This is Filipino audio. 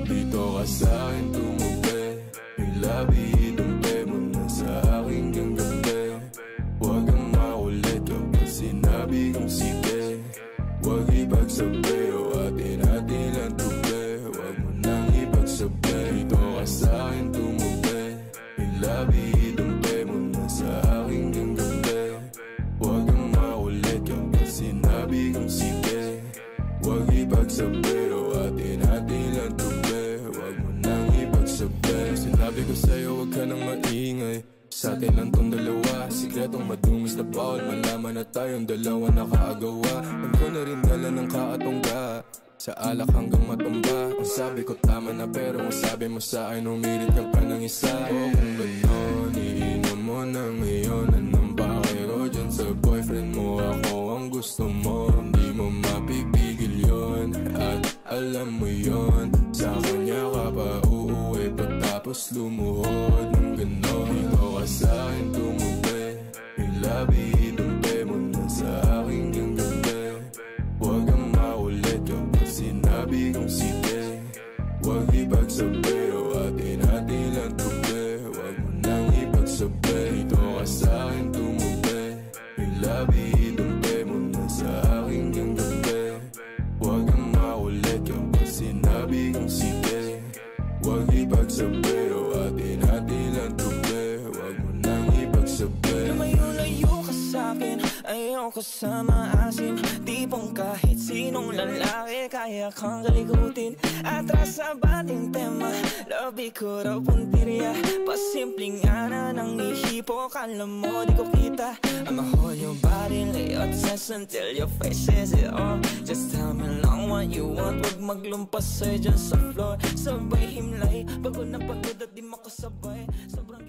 Dito ka sa'kin tumubi, yung labi idumpe mo na sa aking ganggabi. Huwag kang makulit kapag sinabi kong sige. Huwag ipagsabi o atin-atin ang tubi. Huwag mo nang ipagsabi. Dito ka sa'kin tumubi, yung labi idumpe mo na sa aking ganggabi. Huwag kang makulit kapag sinabi kong sige. Huwag ipagsabi o atin-atin ang tubi. Huwag mo nang ipagsabi. Sinabi ko sa'yo huwag ka nang maingay. Sa atin lang tong dalawa, sikretong madungis na bawal malaman na tayong dalawa nakaagawa. Huwag ko na rin dala ng kaatongga, sa alak hanggang matumba. Ang sabi ko tama na pero ang sabi mo sa akin umirit ka pa ng isa. O kung gano'n, iinom mo na ngayon. Anong bakero dyan sa boyfriend mo? Ako ang gusto mo, hindi mo mapipigil yun. At alam mo yun, sa kanya ka pa uuwi pagtapos lumuhod ng gano'n. Dito ka sa'kin tumubi, yung labi idumpe mo na sa aking ganggabi. Huwag kang makulit kapag sinabi kong sige. Huwag ipagsabi o atin-atin lang tubi. Huwag mo nang ipagsabi. Dito ka sa'kin tumubi, yung labi idumpe mo na sa aking ganggabi. Huwag kang makulit kapag sinabi kong sige. Huwag ipagsabi o atin-atin lang tubi. Huwag mo nang ipagsabi. Lumayo-layo ka sa'kin, ayaw ko sa maasim. Tipong kahit sinong lalaki kaya kang kalikutin. Atras sa bating tema, labi ko raw puntirya. Pasimpleng ana ng ihipo, kala mo di ko kita. I'ma hold your body, lay your chest until your face says it all. Just tell me lang what you want, wag maglumpas sa'yo dyan sa floor. Sabay himlay, pagod na pagod at di makasabay. Sobrang